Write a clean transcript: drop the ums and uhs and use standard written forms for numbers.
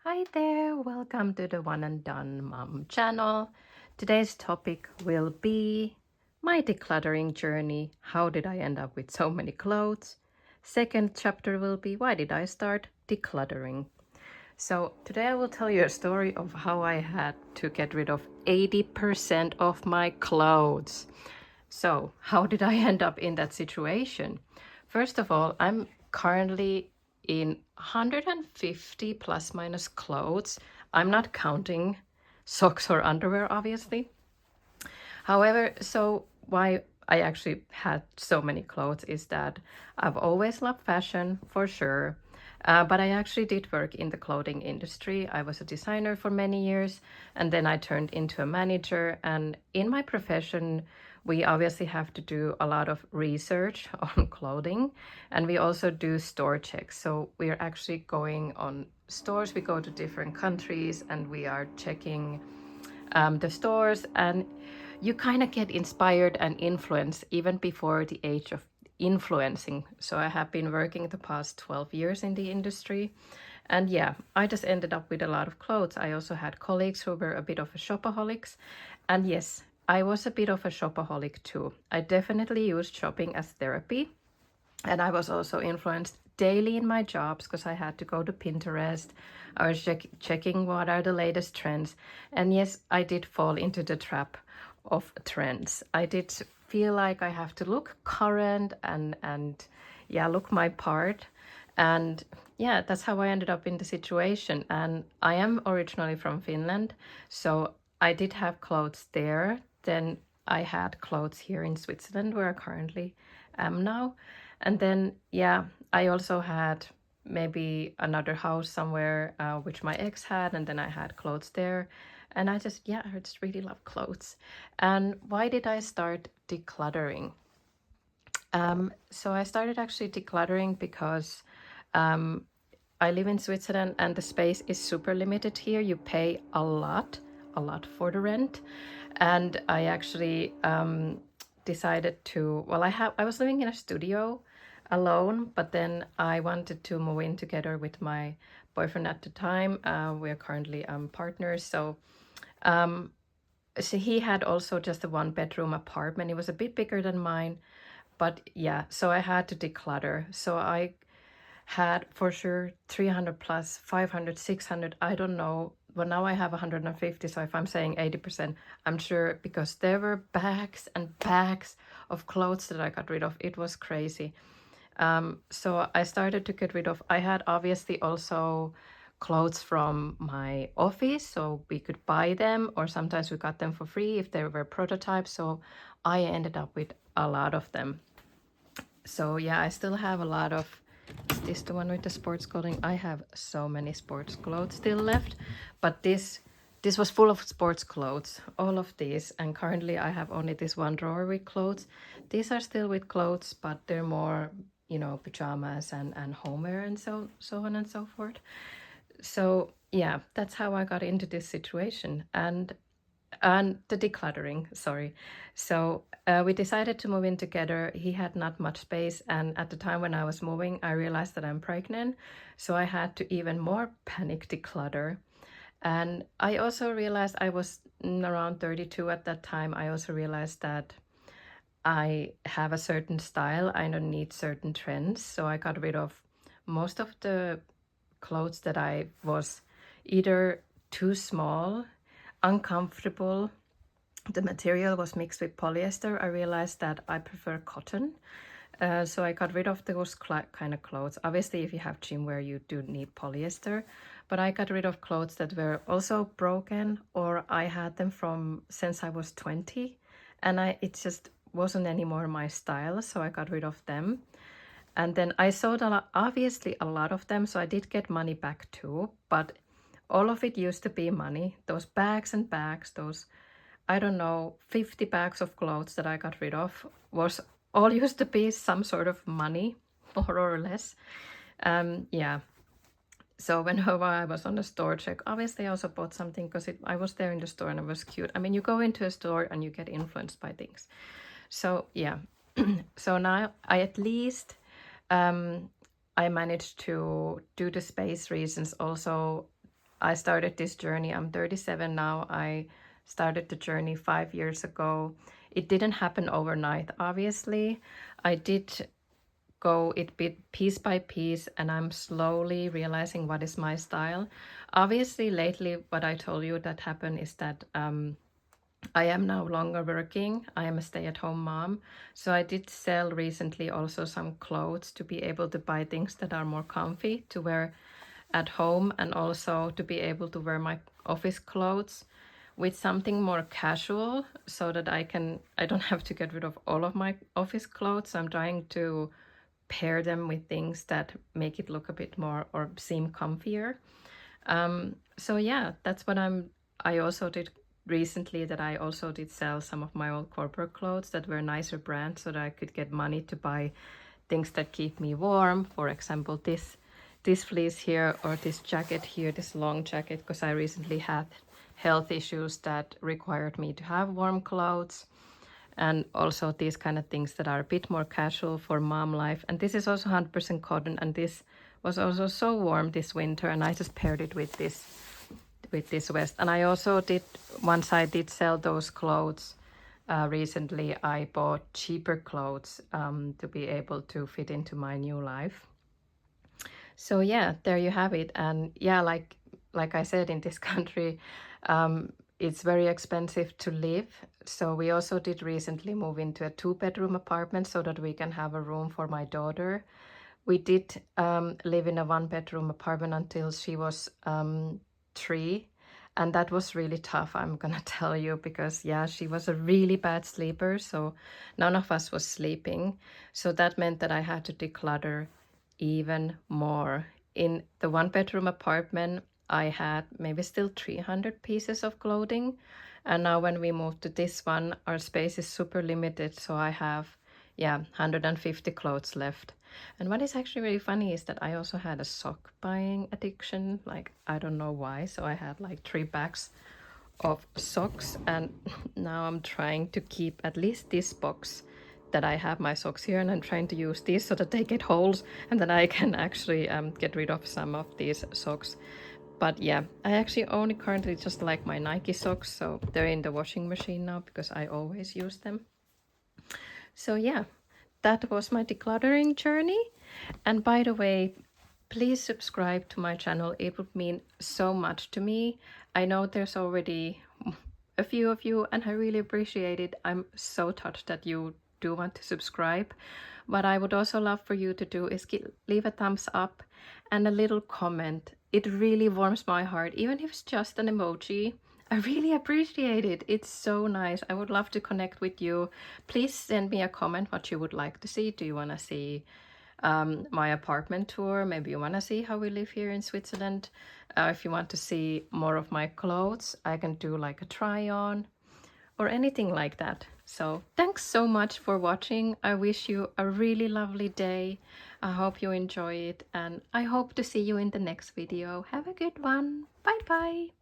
Hi there, welcome to the One and Done Mom channel. Today's topic will be my decluttering journey. How did I end up with so many clothes? Second chapter will be why did I start decluttering? So today I will tell you a story of how I had to get rid of 80% of my clothes. So how did I end up in that situation? First of all, I'm currently in 150 plus minus clothes. I'm not counting socks or underwear, obviously. However, so why I actually had so many clothes is that I've always loved fashion for sure. But I actually did work in the clothing industry. I was a designer for many years, and then I turned into a manager. And in my profession, we obviously have to do a lot of research on clothing, and we also do store checks. So we're actually going on stores, we go to different countries, and we are checking the stores, and you kind of get inspired and influenced even before the age of influencing. So I have been working the past 12 years in the industry, and yeah, I just ended up with a lot of clothes. I also had colleagues who were a bit of a shopaholics, and yes, I was a bit of a shopaholic too. I definitely used shopping as therapy, and I was also influenced daily in my jobs because I had to go to Pinterest. I was checking what are the latest trends. And yes, I did fall into the trap of trends. I did feel like I have to look current and yeah, look my part. And yeah, that's how I ended up in the situation. And I am originally from Finland, so I did have clothes there. Then I had clothes here in Switzerland, where I currently am now. And then, yeah, I also had maybe another house somewhere, which my ex had, and then I had clothes there. And I just really love clothes. And why did I start decluttering? So I started actually decluttering because um, I live in Switzerland and the space is super limited here. You pay a lot for the rent. And I actually decided to, well, I was living in a studio alone, but then I wanted to move in together with my boyfriend at the time. We are currently partners. So he had also just a one bedroom apartment. It was a bit bigger than mine, but yeah, so I had to declutter. So I had for sure 300 plus 500, 600. I don't know, but now I have 150. So if I'm saying 80%, I'm sure, because there were bags and bags of clothes that I got rid of. It was crazy. So I started to get rid of, I had obviously also clothes from my office, so we could buy them, or sometimes we got them for free if they were prototypes. So I ended up with a lot of them. So yeah, I still have a lot of, is this the one with the sports clothing? I have so many sports clothes still left, but this was full of sports clothes, all of these, and currently I have only this one drawer with clothes. These are still with clothes, but they're more, pajamas and homeware and so on and so forth. So yeah, that's how I got into this situation. And the decluttering, sorry. So we decided to move in together. He had not much space, and at the time when I was moving, I realized that I'm pregnant, so I had to even more panic declutter. And I also realized I was around 32 at that time. I also realized that I have a certain style. I don't need certain trends, so I got rid of most of the clothes that I was either too small, uncomfortable. The material was mixed with polyester. I realized that I prefer cotton. So I got rid of those kind of clothes. Obviously, if you have gym wear, you do need polyester. But I got rid of clothes that were also broken, or I had them from since I was 20. And it just wasn't anymore my style. So I got rid of them. And then I sold obviously a lot of them. So I did get money back too. But all of it used to be money. Those bags and bags, those, I don't know, 50 bags of clothes that I got rid of was all used to be some sort of money, more or less. Yeah. So whenever I was on the store check, obviously I also bought something because I was there in the store and it was cute. I mean, you go into a store and you get influenced by things. So yeah. So now I at least I managed to, due to space reasons, also I started this journey. I'm 37 now. I started the journey 5 years ago. It didn't happen overnight, obviously. I did go it bit piece by piece, and I'm slowly realizing what is my style. Obviously, lately, what I told you that happened is that I am no longer working. I am a stay-at-home mom. So I did sell recently also some clothes to be able to buy things that are more comfy to wear at home, and also to be able to wear my office clothes with something more casual, so that I don't have to get rid of all of my office clothes. I'm trying to pair them with things that make it look a bit more or seem comfier. So yeah, that's what I also did recently, that I also did sell some of my old corporate clothes that were nicer brands, so that I could get money to buy things that keep me warm. For example, this fleece here, or this jacket here, this long jacket, because I recently had health issues that required me to have warm clothes. And also these kind of things that are a bit more casual for mom life. And this is also 100% cotton, and this was also so warm this winter, and I just paired it with this vest. And I also did, once I did sell those clothes recently, I bought cheaper clothes to be able to fit into my new life. So yeah, there you have it. And yeah, like I said, in this country, it's very expensive to live. So we also did recently move into a 2-bedroom apartment so that we can have a room for my daughter. We did live in a 1-bedroom apartment until she was 3. And that was really tough, I'm gonna tell you, because yeah, she was a really bad sleeper. So none of us was sleeping. So that meant that I had to declutter even more. In the 1-bedroom apartment, I had maybe still 300 pieces of clothing. And now when we moved to this one, our space is super limited. So I have, yeah, 150 clothes left. And what is actually really funny is that I also had a sock buying addiction. Like, I don't know why. So I had like 3 bags of socks, and now I'm trying to keep at least this box that I have my socks here, and I'm trying to use these so that they get holes, and then I can actually get rid of some of these socks. But yeah, I actually only currently just like my Nike socks, so they're in the washing machine now because I always use them. So yeah, that was my decluttering journey. And by the way, please subscribe to my channel. It would mean so much to me. I know there's already a few of you, and I really appreciate it. I'm so touched that you do want to subscribe. What I would also love for you to do is leave a thumbs up and a little comment. It really warms my heart, even if it's just an emoji. I really appreciate it. It's so nice. I would love to connect with you. Please send me a comment what you would like to see. Do you want to see my apartment tour? Maybe you want to see how we live here in Switzerland. If you want to see more of my clothes, I can do like a try on or anything like that. So thanks so much for watching. I wish you a really lovely day. I hope you enjoy it, and I hope to see you in the next video. Have a good one. Bye bye.